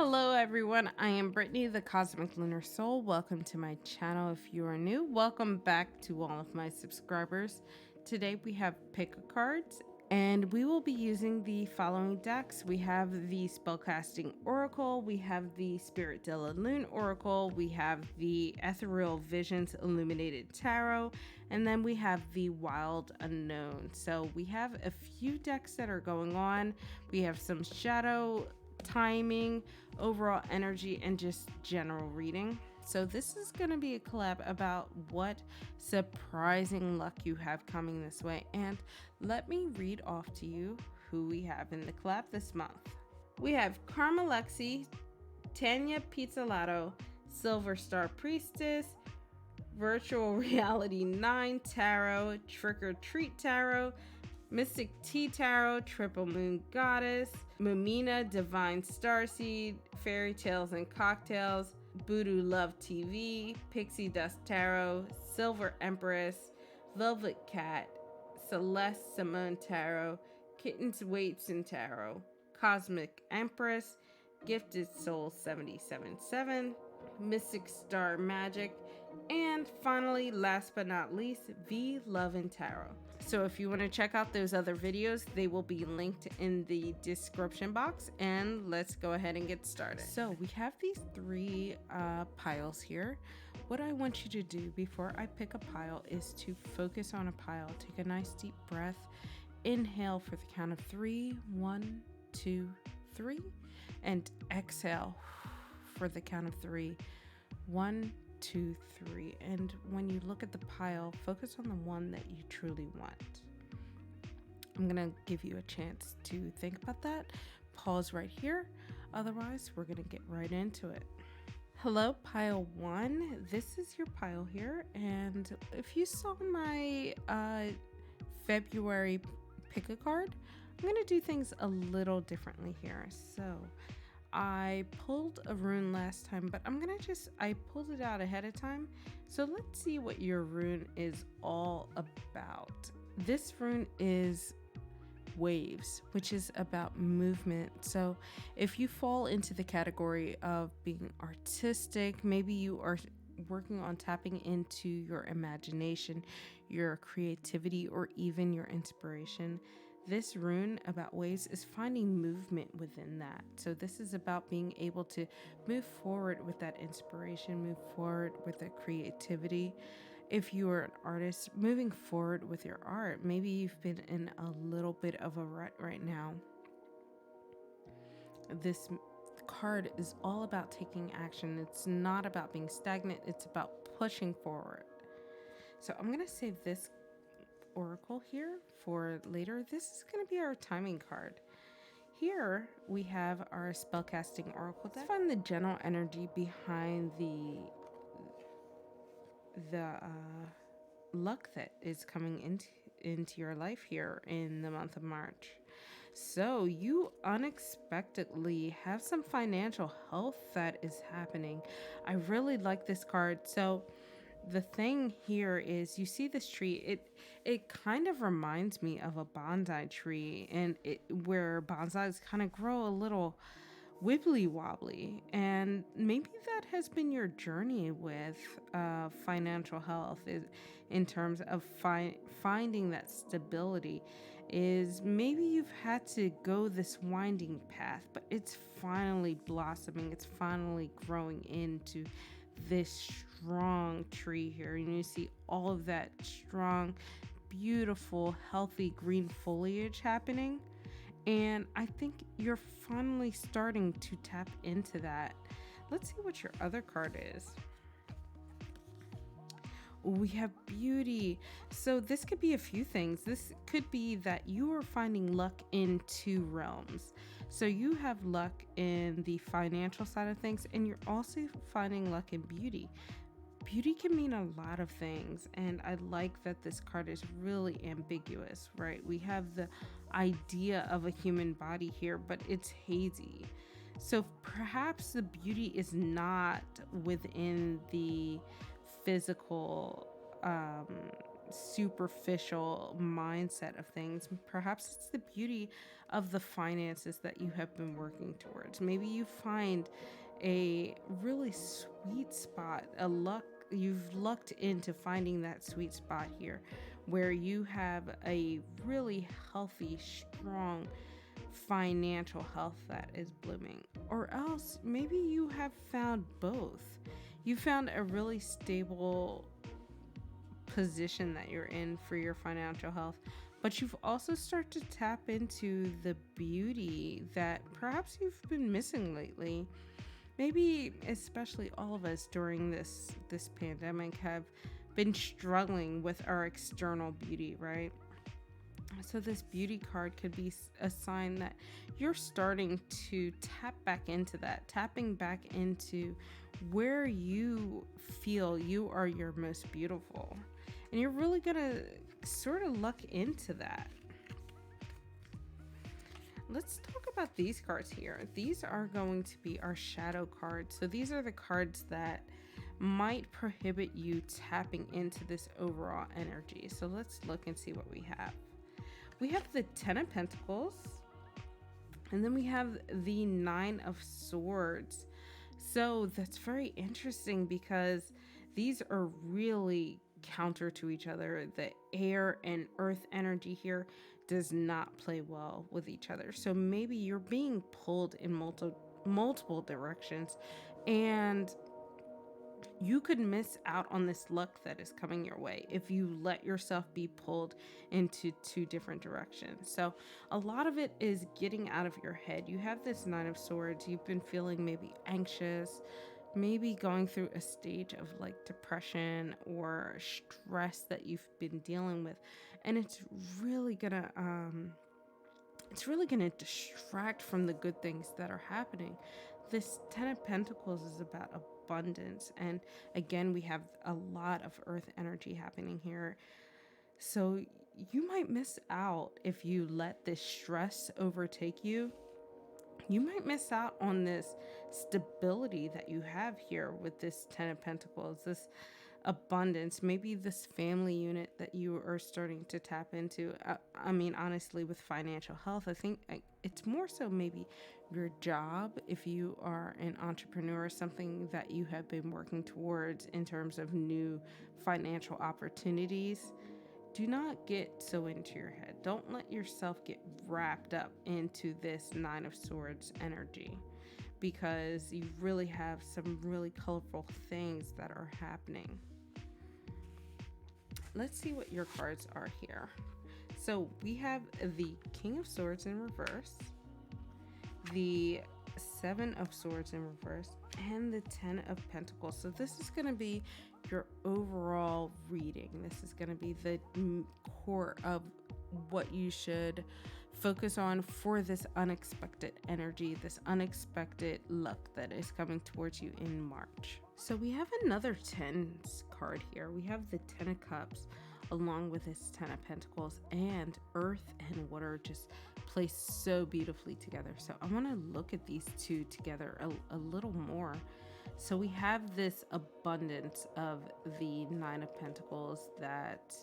Hello everyone, I am Brittany, the Cosmic Lunar Soul. Welcome to my channel. If you are new, welcome back to all of my subscribers. Today we have pick a cards and we will be using the following decks. We have the Spellcasting Oracle, we have the Spirit de la Lune Oracle, we have the Ethereal Visions Illuminated Tarot, and then we have the Wild Unknown. So we have a few decks that are going on. We have some shadow timing, overall energy, and just general reading. So this is going to be a collab about what surprising luck you have coming this way. And let me read off to you who we have in the collab this month. We have Karma Lexi, Tanya Pizzolato, Silver Star Priestess, Virtual Reality 9 Tarot, Trick or Treat Tarot, Mystic Tea Tarot, Triple Moon Goddess, Mumina Divine Starseed, Fairy Tales and Cocktails, Voodoo Love TV, Pixie Dust Tarot, Silver Empress, Velvet Cat, Celeste Simone Tarot, Kittens Waits and Tarot, Cosmic Empress, Gifted Soul 777, Mystic Star Magic, and finally, last but not least, V Love and Tarot. So if you want to check out those other videos, they will be linked in the description box, and let's go ahead and get started. So we have these three piles here. What I want you to do before I pick a pile is to focus on a pile. Take a nice deep breath. Inhale for the count of 3. 1, 2, 3. And exhale for the count of 3. 1, 2, 3. And when you look at the pile, focus on the one that you truly want. I'm gonna give you a chance to think about that. Pause right here. Otherwise, we're gonna get right into it. Hello, pile 1. This is your pile here. And if you saw my February pick a card, I'm gonna do things a little differently here. So I pulled a rune last time, but I pulled it out ahead of time. So let's see what your rune is all about. This rune is waves, which is about movement. So if you fall into the category of being artistic, maybe you are working on tapping into your imagination, your creativity, or even your inspiration, this rune about waves is finding movement within that. So this is about being able to move forward with that inspiration, move forward with that creativity. If you are an artist, moving forward with your art. Maybe you've been in a little bit of a rut right now. This card is all about taking action. It's not about being stagnant. It's about pushing forward. So I'm going to save this oracle here for later. This is going to be our timing card. Here we have our spellcasting oracle. Let's find the general energy behind the luck that is coming into your life here in the month of March. So you unexpectedly have some financial health that is happening. I really like this card. So the thing here is, you see this tree, it kind of reminds me of a bonsai tree, and where bonsais kind of grow a little wibbly wobbly, and maybe that has been your journey with financial health, in terms of finding that stability. Is maybe you've had to go this winding path, but it's finally blossoming, it's finally growing into this strong tree here, and you see all of that strong, beautiful, healthy green foliage happening. And I think you're finally starting to tap into that. Let's see what your other card is. We have beauty. So this could be a few things. This could be that you are finding luck in 2 realms. So you have luck in the financial side of things, and you're also finding luck in beauty. Beauty can mean a lot of things, and I like that this card is really ambiguous, right? We have the idea of a human body here, but it's hazy. So perhaps the beauty is not within the physical superficial mindset of things. Perhaps it's the beauty of the finances that you have been working towards. Maybe you find a really sweet spot, you've lucked into finding that sweet spot here where you have a really healthy, strong financial health that is blooming. Or else maybe you have found both. You found a really stable position that you're in for your financial health, but you've also started to tap into the beauty that perhaps you've been missing lately. Maybe especially all of us during this pandemic have been struggling with our external beauty, right? So this beauty card could be a sign that you're starting to tap back into that, tapping back into where you feel you are your most beautiful. And you're really going to sort of luck into that. Let's talk about these cards here. These are going to be our shadow cards. So these are the cards that might prohibit you tapping into this overall energy. So let's look and see what we have. We have the Ten of Pentacles, and then we have the Nine of Swords. So that's very interesting because these are really counter to each other. The air and earth energy here does not play well with each other. So maybe you're being pulled in multiple directions, and you could miss out on this luck that is coming your way if you let yourself be pulled into two different directions. So a lot of it is getting out of your head. You have this Nine of Swords. You've been feeling maybe anxious, maybe going through a stage of like depression or stress that you've been dealing with. And it's really gonna distract from the good things that are happening. This Ten of Pentacles is about abundance. And again, we have a lot of earth energy happening here. So you might miss out if you let this stress overtake you. You might miss out on this stability that you have here with this Ten of Pentacles, this abundance, maybe this family unit that you are starting to tap into. I mean, honestly, with financial health, I think it's more so maybe your job. If you are an entrepreneur, something that you have been working towards in terms of new financial opportunities, do not get so into your head. Don't let yourself get wrapped up into this Nine of Swords energy, because you really have some really colorful things that are happening. Let's see what your cards are here. So we have the King of Swords in reverse, the Seven of Swords in reverse, and the Ten of Pentacles. So this is going to be your overall reading. This is going to be the core of what you should focus on for this unexpected energy, this unexpected luck that is coming towards you in March. So we have another Tens card here. We have the Ten of Cups along with this Ten of Pentacles, and earth and water just placed so beautifully together. So I want to look at these two together a little more. So we have this abundance of the Nine of Pentacles that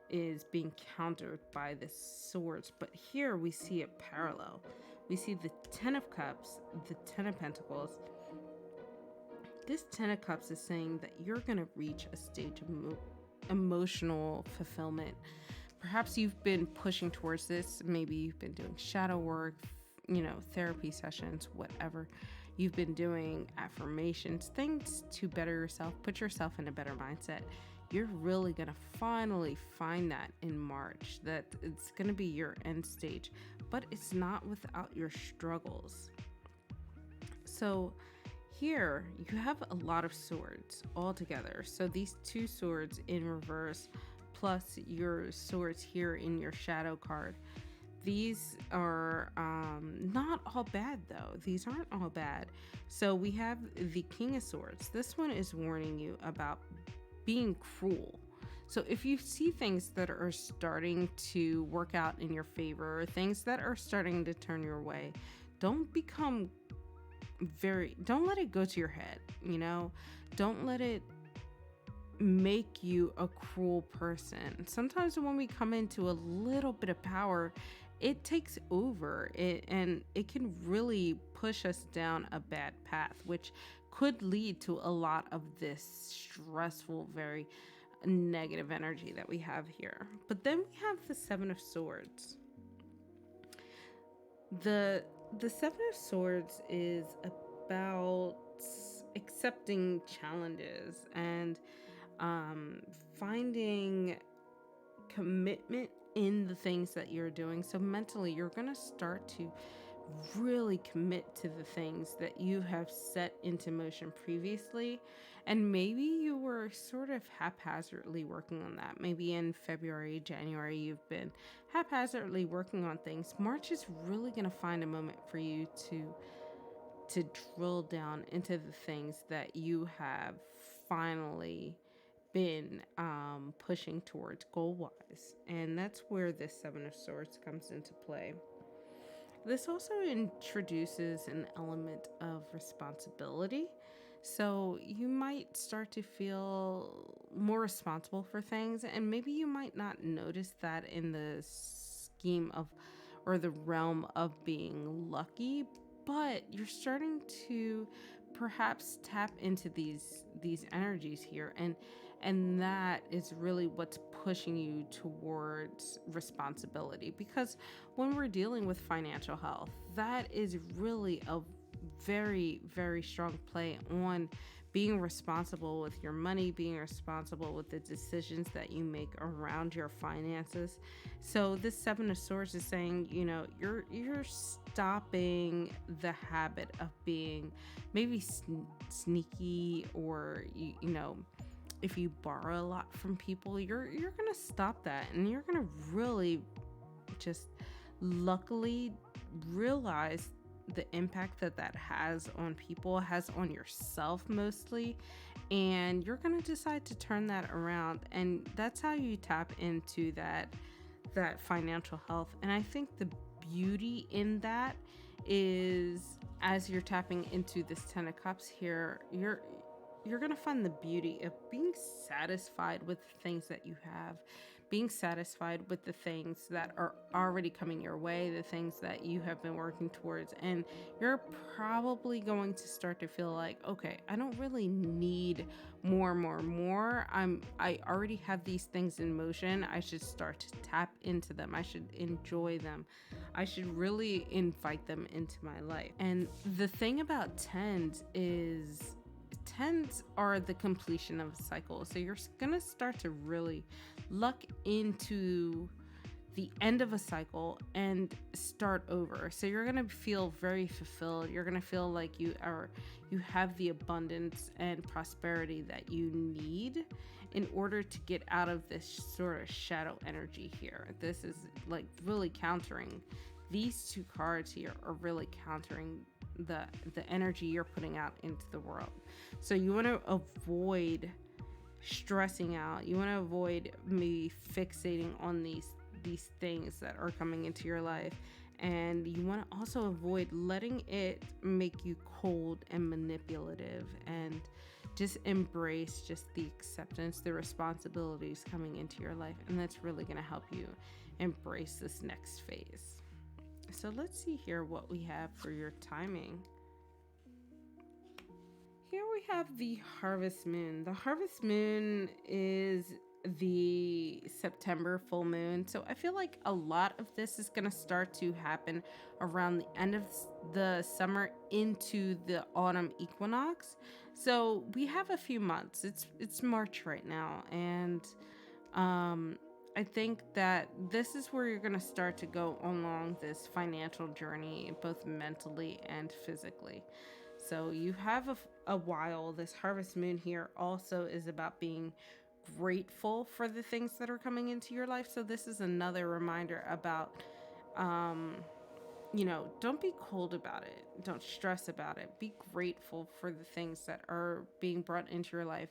is being countered by the swords, but here we see it parallel. We see the Ten of Cups, the Ten of Pentacles. This Ten of Cups is saying that you're going to reach a stage of emotional fulfillment. Perhaps you've been pushing towards this. Maybe you've been doing shadow work, therapy sessions, whatever. You've been doing affirmations, things to better yourself, put yourself in a better mindset. You're really going to finally find that in March, that it's going to be your end stage, but it's not without your struggles. So here you have a lot of swords all together. So these two swords in reverse, plus your swords here in your shadow card. These are not all bad, though. These aren't all bad. So we have the King of Swords. This one is warning you about being cruel. So if you see things that are starting to work out in your favor, or things that are starting to turn your way, don't let it go to your head, don't let it make you a cruel person. Sometimes when we come into a little bit of power, it takes over it, and it can really push us down a bad path, which could lead to a lot of this stressful, very negative energy that we have here. But then we have the Seven of Swords. The Seven of Swords is about accepting challenges and finding commitment in the things that you're doing. So mentally, you're going to start to really commit to the things that you have set into motion previously. And maybe you were sort of haphazardly working on that. Maybe in February, January, you've been haphazardly working on things. March is really going to find a moment for you to drill down into the things that you have finally been pushing towards goal wise. And that's where this Seven of Swords comes into play. This also introduces an element of responsibility. So you might start to feel more responsible for things, and maybe you might not notice that in the scheme of or the realm of being lucky, but you're starting to perhaps tap into these energies here, and that is really what's pushing you towards responsibility, because when we're dealing with financial health, that is really a very, very strong play on being responsible with your money, being responsible with the decisions that you make around your finances. So this Seven of Swords is saying, you're stopping the habit of being maybe sneaky, or if you borrow a lot from people, you're gonna stop that, and you're gonna really just luckily realize the impact that has on people, has on yourself mostly, and you're gonna decide to turn that around, and that's how you tap into that financial health. And I think the beauty in that is, as you're tapping into this Ten of Cups here, you're going to find the beauty of being satisfied with the things that you have, being satisfied with the things that are already coming your way, the things that you have been working towards. And you're probably going to start to feel like, okay, I don't really need more. I already have these things in motion. I should start to tap into them. I should enjoy them. I should really invite them into my life. And the thing about tens is, tens are the completion of a cycle. So you're gonna start to really luck into the end of a cycle and start over. So you're gonna feel very fulfilled. You're gonna feel like you have the abundance and prosperity that you need in order to get out of this sort of shadow energy here. This is like really countering. These two cards here are really countering the energy you're putting out into the world. So you want to avoid stressing out. You want to avoid maybe fixating on these things that are coming into your life, and you want to also avoid letting it make you cold and manipulative, and just embrace just the acceptance, the responsibilities coming into your life, and that's really going to help you embrace this next phase. So let's see here what we have for your timing. Here we have the Harvest Moon. The Harvest Moon is the September full moon. So I feel like a lot of this is going to start to happen around the end of the summer into the autumn equinox. So we have a few months. It's March right now, and I think that this is where you're going to start to go along this financial journey, both mentally and physically. So you have a while. This Harvest Moon here also is about being grateful for the things that are coming into your life. So this is another reminder about, don't be cold about it. Don't stress about it. Be grateful for the things that are being brought into your life.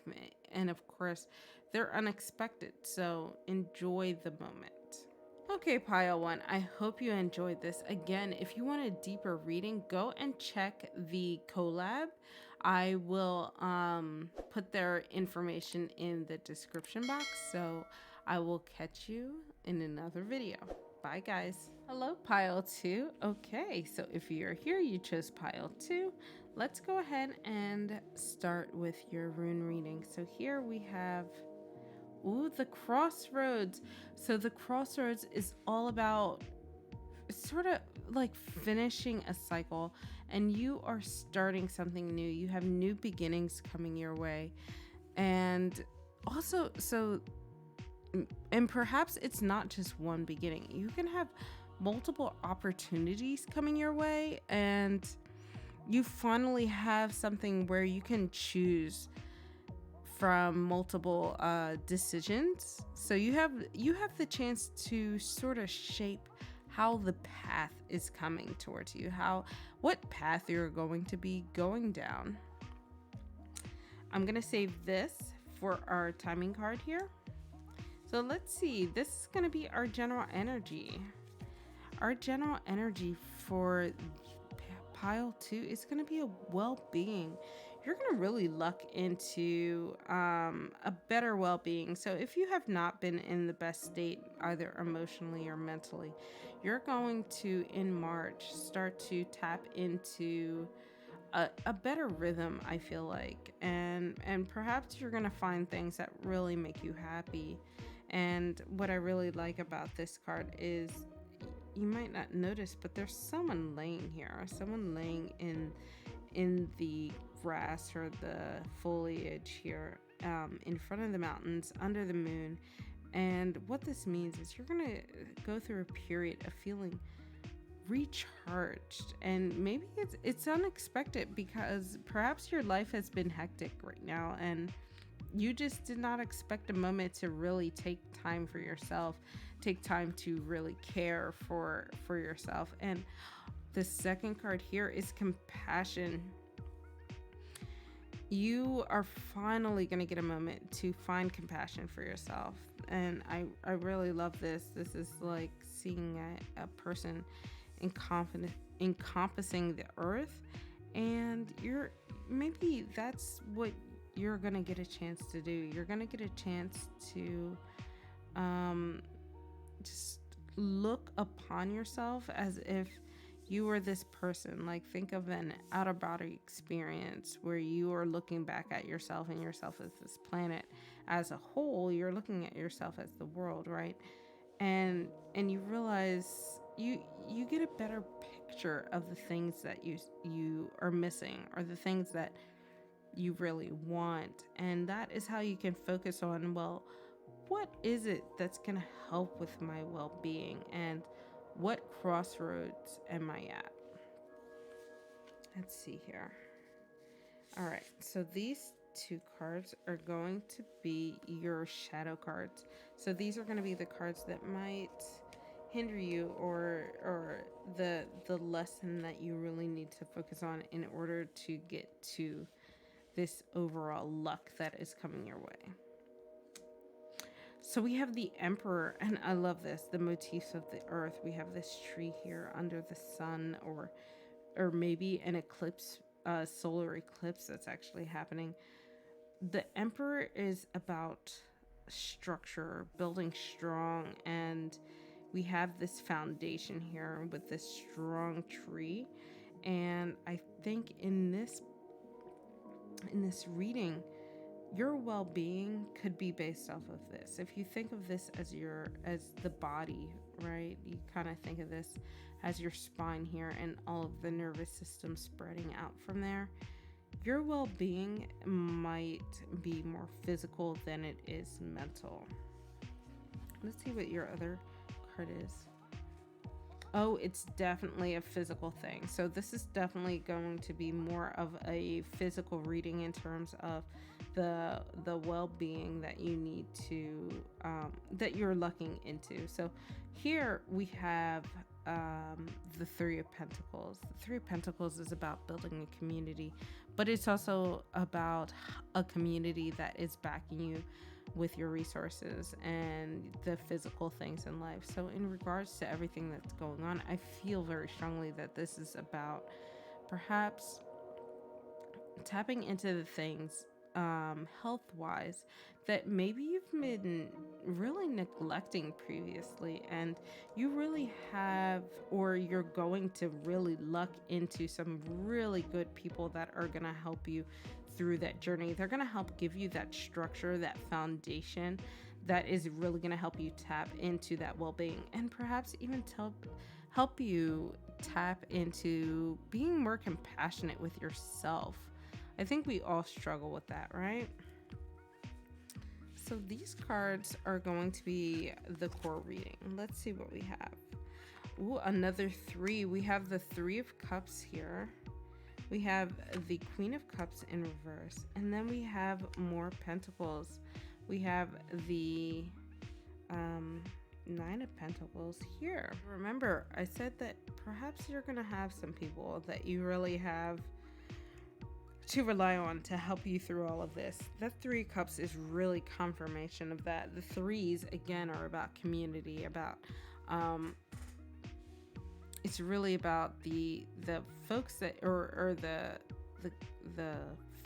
And of course, they're unexpected. So enjoy the moment. Okay, pile one, I hope you enjoyed this. Again, if you want a deeper reading, go and check the collab. I will put their information in the description box. So I will catch you in another video. Bye, guys. Hello, pile two. Okay, so if you're here, you chose pile two. Let's go ahead and start with your rune reading. So here we have, ooh, the crossroads. So the crossroads is all about sort of like finishing a cycle, and you are starting something new. You have new beginnings coming your way. And also, and perhaps it's not just one beginning. You can have multiple opportunities coming your way, and you finally have something where you can choose from multiple decisions. So you have the chance to sort of shape how the path is coming towards you, what path you're going to be going down. I'm gonna save this for our timing card here. So let's see, this is gonna be our general energy. Our general energy for pile two is gonna be a well-being. You're gonna really luck into a better well-being. So if you have not been in the best state, either emotionally or mentally, you're going to, in March, start to tap into a better rhythm, I feel like, and perhaps you're gonna find things that really make you happy. And what I really like about this card is, you might not notice, but there's someone laying here, someone laying in the grass or the foliage here, in front of the mountains under the moon. And what this means is you're gonna go through a period of feeling recharged, and maybe it's unexpected because perhaps your life has been hectic right now, and you just did not expect a moment to really take time for yourself, take time to really care for yourself. And the second card here is compassion. You are finally going to get a moment to find compassion for yourself, and I really love this. This is like seeing a person encompassing the earth, and maybe that's what you're gonna get a chance to do. You're gonna get a chance to just look upon yourself as if you were this person. Like, think of an out of body experience where you are looking back at yourself, and yourself as this planet as a whole. You're looking at yourself as the world, right? And you realize you get a better picture of the things that you are missing, or the things that you really want. And that is how you can focus on, well, what is it that's going to help with my well-being, and what crossroads am I at? Let's see here. All right, so these two cards are going to be your shadow cards. So these are going to be the cards that might hinder you, or the lesson that you really need to focus on in order to get to this overall luck that is coming your way. So we have the Emperor, and I love this, the motifs of the earth. We have this tree here under the sun, or maybe an eclipse, solar eclipse that's actually happening. The Emperor is about structure, building strong, and we have this foundation here with this strong tree. And I think in this reading, your well-being could be based off of this. If you think of this as the body, right? You kind of think of this as your spine here, and all of the nervous system spreading out from there. Your well-being might be more physical than it is mental. Let's see what your other card is. Oh, it's definitely a physical thing. So this is definitely going to be more of a physical reading in terms of the well-being that you need to that you're looking into. So here we have the Three of Pentacles. The Three of Pentacles is about building a community, but it's also about a community that is backing you with your resources and the physical things in life. So in regards to everything that's going on, I feel very strongly that this is about perhaps tapping into the things health wise that maybe you've been really neglecting previously, and you really have, or you're going to really luck into some really good people that are going to help you through that journey. They're going to help give you that structure, that foundation that is really going to help you tap into that well-being, and perhaps even help you tap into being more compassionate with yourself. I think we all struggle with that, right? So these cards are going to be the core reading. Let's see what we have. Ooh, another 3. We have the 3 of Cups here. We have the Queen of Cups in reverse. And then we have more Pentacles. We have the 9 of Pentacles here. Remember, I said that perhaps you're going to have some people that you really have to rely on to help you through all of this. That 3 of Cups is really confirmation of that. The 3s again are about community, about it's really about the folks that or the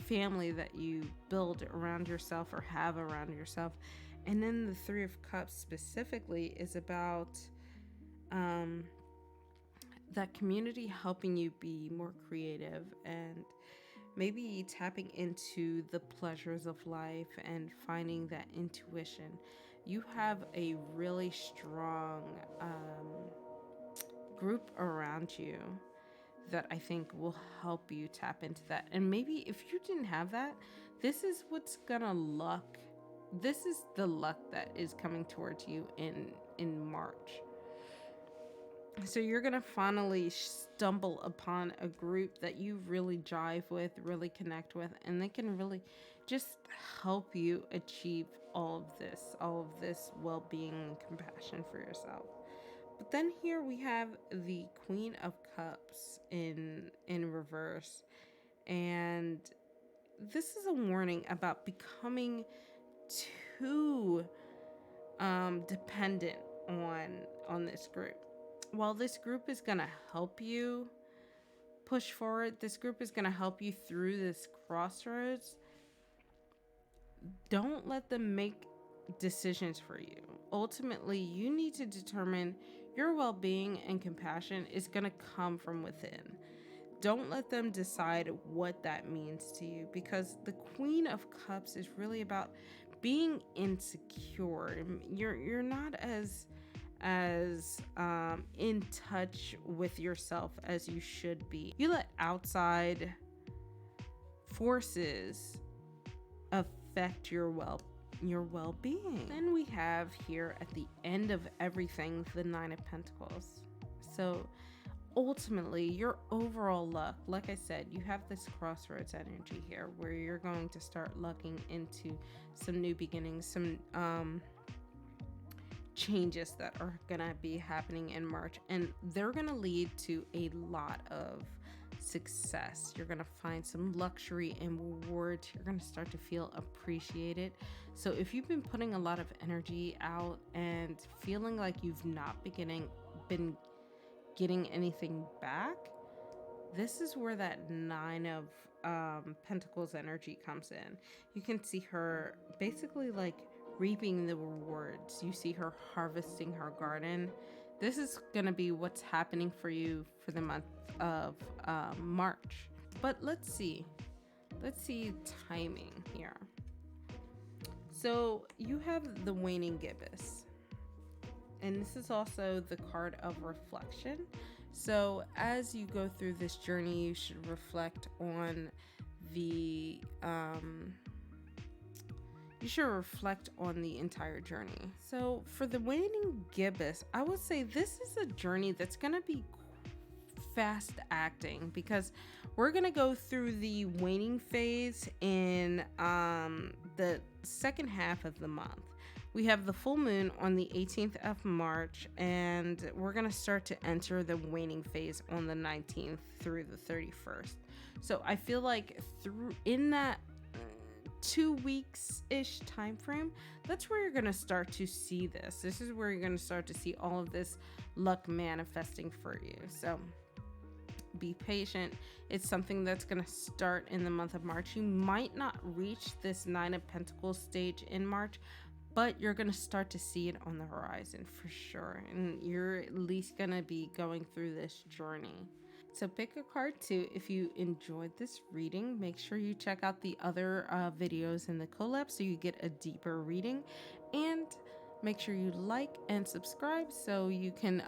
family that you build around yourself or have around yourself. And then the 3 of Cups specifically is about that community helping you be more creative and maybe tapping into the pleasures of life and finding that intuition. You have a really strong group around you that I think will help you tap into that. And maybe if you didn't have that, this is what's gonna luck. This is the luck that is coming towards you in March. So you're going to finally stumble upon a group that you really jive with, really connect with, and they can really just help you achieve all of this well-being and compassion for yourself. But then here we have the Queen of Cups in reverse. And this is a warning about becoming too dependent on this group. While this group is going to help you push forward, this group is going to help you through this crossroads, don't let them make decisions for you. Ultimately, you need to determine your well-being and compassion is going to come from within. Don't let them decide what that means to you, because the Queen of Cups is really about being insecure. You're not as in touch with yourself as you should be. You let outside forces affect your well-being. Then we have here at the end of everything the 9 of Pentacles. So ultimately your overall luck, like I said, you have this crossroads energy here where you're going to start looking into some new beginnings, some changes that are gonna be happening in March, and they're gonna lead to a lot of success. You're gonna find some luxury and rewards. You're gonna start to feel appreciated. So if you've been putting a lot of energy out and feeling like you've not been getting anything back, this is where that 9 of Pentacles energy comes in. You can see her basically like reaping the rewards. You see her harvesting her garden. This is gonna be what's happening for you for the month of March. But let's see timing here. So you have the waning gibbous, and this is also the card of reflection. So as you go through this journey, you should reflect on the entire journey. So for the waning gibbous, I would say this is a journey that's going to be fast acting, because we're going to go through the waning phase in the second half of the month. We have the full moon on the 18th of March, and we're going to start to enter the waning phase on the 19th through the 31st. So I feel like in that 2 weeks-ish time frame, that's where you're going to start to see this. This is where you're going to start to see all of this luck manifesting for you. So be patient. It's something that's going to start in the month of March. You might not reach this Nine of Pentacles stage in March, but you're going to start to see it on the horizon for sure. And you're at least going to be going through this journey. So pick a card too. If you enjoyed this reading, make sure you check out the other videos in the collab so you get a deeper reading, and make sure you like and subscribe so you can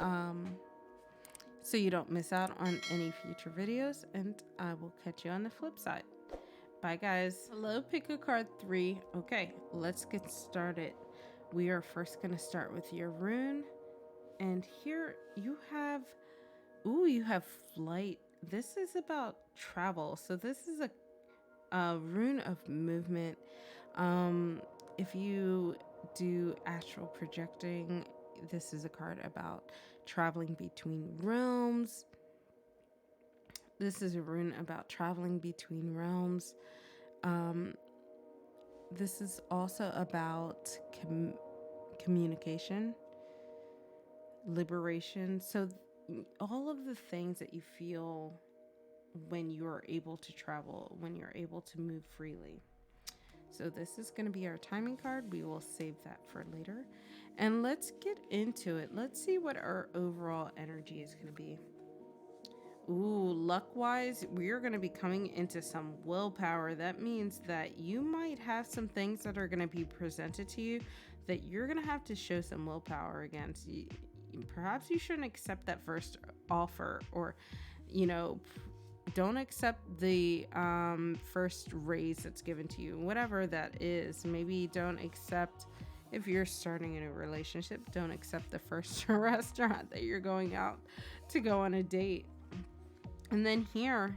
so you don't miss out on any future videos, and I will catch you on the flip side. Bye guys. Hello, pick a card 3. Okay, let's get started. We are first going to start with your rune, and here you have you have flight. This is about travel. So this is a rune of movement. If you do astral projecting, this is a card about traveling between realms. This is a rune about traveling between realms. This is also about communication, liberation. So all of the things that you feel when you're able to travel, when you're able to move freely. So this is going to be our timing card. We will save that for later. And let's get into it. Let's see what our overall energy is going to be. Ooh, luck-wise, we're going to be coming into some willpower. That means that you might have some things that are going to be presented to you that you're going to have to show some willpower against. Perhaps you shouldn't accept that first offer, or, you know, don't accept the first raise that's given to you, whatever that is. Maybe don't accept, if you're starting a new relationship, don't accept the first restaurant that you're going out to go on a date. And then here,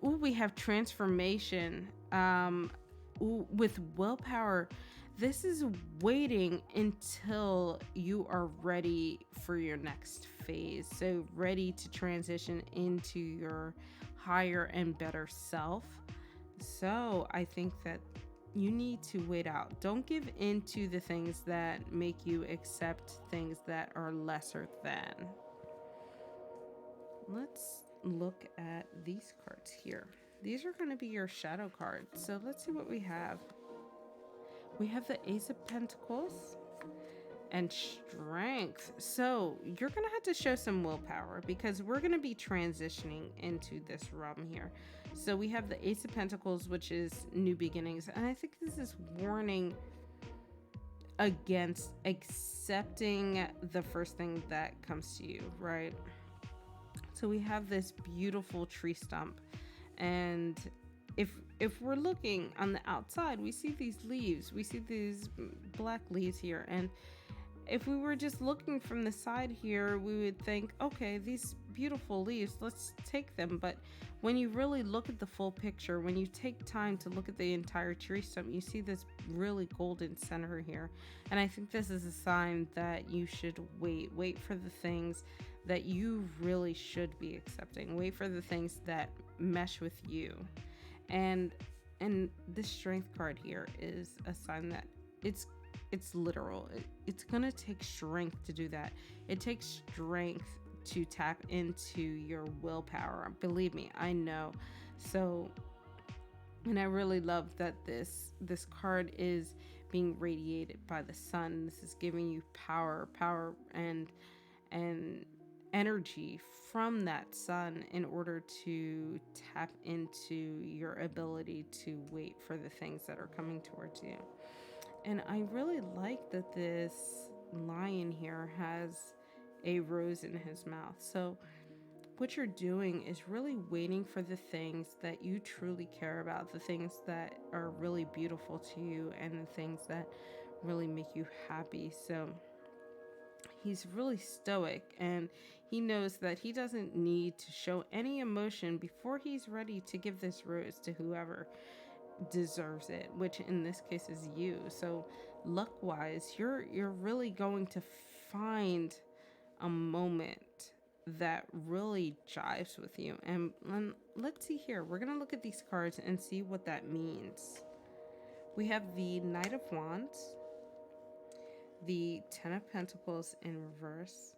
we have transformation. With willpower, this is waiting until you are ready for your next phase. So ready to transition into your higher and better self. So I think that you need to wait out. Don't give in to the things that make you accept things that are lesser than. Let's look at these cards here. These are going to be your shadow cards. So let's see what we have. We have the Ace of Pentacles and Strength. So you're going to have to show some willpower because we're going to be transitioning into this realm here. So we have the Ace of Pentacles, which is new beginnings. And I think this is warning against accepting the first thing that comes to you, right? So we have this beautiful tree stump, and if we're looking on the outside, we see these leaves, we see these black leaves here, and if we were just looking from the side here, we would think, okay, these beautiful leaves, let's take them. But when you really look at the full picture, when you take time to look at the entire tree stump, you see this really golden center here. And I think this is a sign that you should wait for the things that you really should be accepting. Wait for the things that mesh with you. And this Strength card here is a sign that it's literal. It's gonna take strength to do that. It takes strength to tap into your willpower. Believe me, I know. So, and I really love that this card is being radiated by the sun. This is giving you power and energy from that sun in order to tap into your ability to wait for the things that are coming towards you. And I really like that this lion here has a rose in his mouth. So what you're doing is really waiting for the things that you truly care about, the things that are really beautiful to you, and the things that really make you happy. So he's really stoic, and he knows that he doesn't need to show any emotion before he's ready to give this rose to whoever deserves it, which in this case is you. So luck wise, you're really going to find a moment that really jives with you. And let's see here, we're gonna look at these cards and see what that means. We have the Knight of Wands, the Ten of Pentacles in reverse,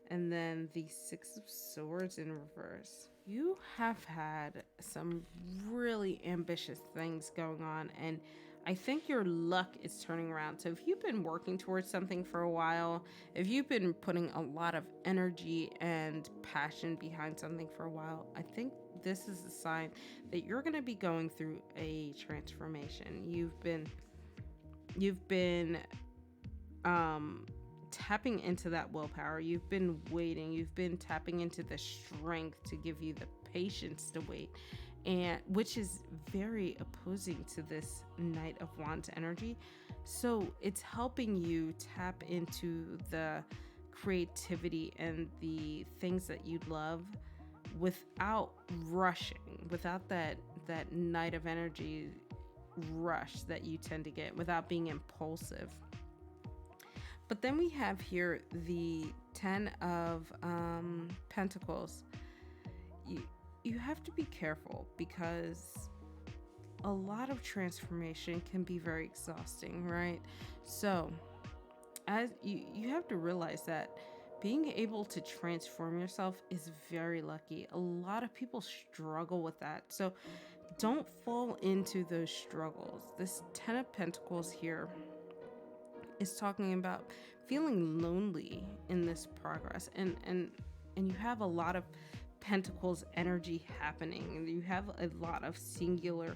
and then the Six of Swords in reverse. You have had some really ambitious things going on, and I think your luck is turning around. So if you've been working towards something for a while, if you've been putting a lot of energy and passion behind something for a while, I think this is a sign that you're going to be going through a transformation. You've been um tapping into that willpower. You've been waiting. You've been tapping into the strength to give you the patience to wait, and which is very opposing to this Knight of Wands energy. So it's helping you tap into the creativity and the things that you love without rushing, without that Knight of energy rush that you tend to get, without being impulsive. But then we have here the Ten of Pentacles. You, you have to be careful because a lot of transformation can be very exhausting, right? So, as you have to realize that being able to transform yourself is very lucky. A lot of people struggle with that. So, don't fall into those struggles. This Ten of Pentacles here is talking about feeling lonely in this progress, and you have a lot of pentacles energy happening, and you have a lot of singular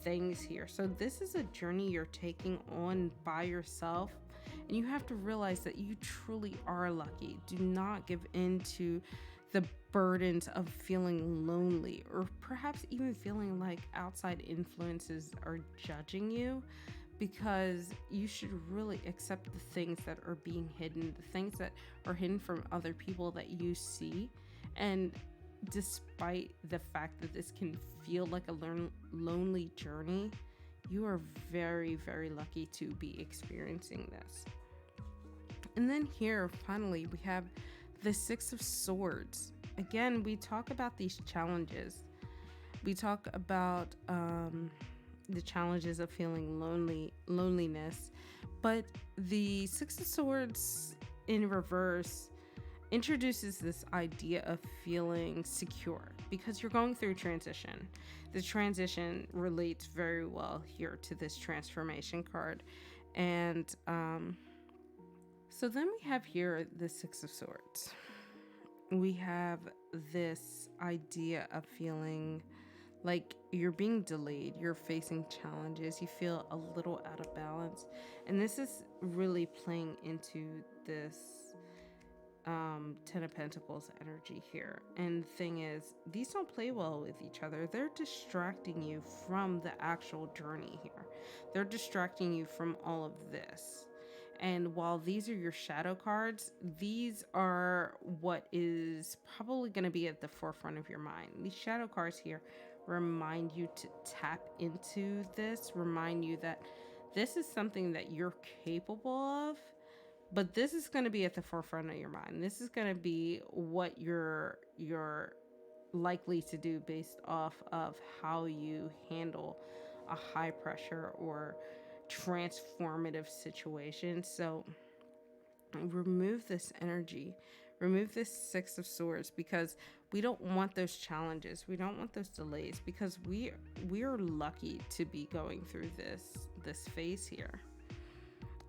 things here. So this is a journey you're taking on by yourself, and you have to realize that you truly are lucky. Do not give in to the burdens of feeling lonely, or perhaps even feeling like outside influences are judging you, because you should really accept the things that are being hidden, the things that are hidden from other people that you see. And despite the fact that this can feel like a lonely journey, you are very, very lucky to be experiencing this. And then here, finally, we have the Six of Swords. Again, we talk about these challenges. We talk about the challenges of feeling loneliness, but the Six of Swords in reverse introduces this idea of feeling secure because you're going through transition. The transition relates very well here to this transformation card. And so then we have here the Six of Swords. We have this idea of feeling like you're being delayed, you're facing challenges, you feel a little out of balance. And this is really playing into this Ten of Pentacles energy here. And the thing is, these don't play well with each other. They're distracting you from the actual journey here. They're distracting you from all of this. And while these are your shadow cards, these are what is probably going to be at the forefront of your mind. These shadow cards here remind you to tap into this, remind you that this is something that you're capable of, but this is going to be at the forefront of your mind. This is going to be what you're likely to do based off of how you handle a high pressure or transformative situation. So remove this energy, remove this Six of Swords, because we don't want those challenges, we don't want those delays, because we're lucky to be going through this phase here.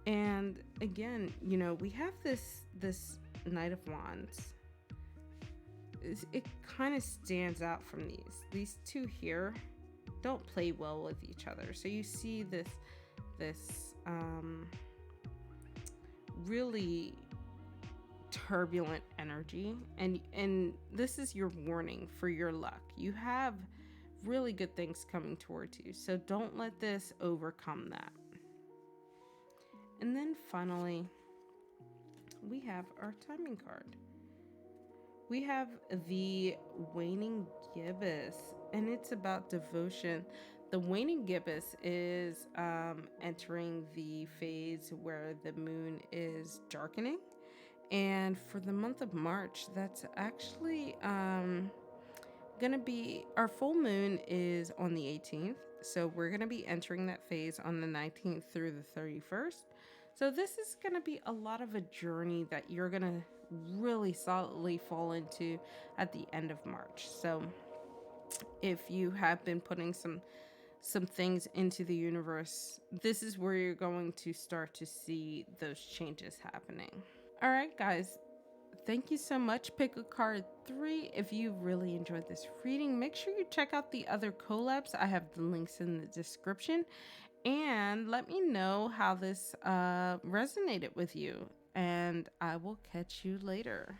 And again, you know, we have this Knight of Wands. It kind of stands out from these two here don't play well with each other. So you see this really turbulent energy, and this is your warning for your luck. You have really good things coming towards you, so don't let this overcome that. And then finally, we have our timing card. We have the waning gibbous, and it's about devotion. The waning gibbous is entering the phase where the moon is darkening. And for the month of March, that's actually gonna be, our full moon is on the 18th. So we're going to be entering that phase on the 19th through the 31st. So this is going to be a lot of a journey that you're going to really solidly fall into at the end of March. So if you have been putting some things into the universe, this is where you're going to start to see those changes happening. All right, guys. Thank you so much. Pick a card 3. If you really enjoyed this reading, make sure you check out the other collabs. I have the links in the description. And let me know how this resonated with you. And I will catch you later.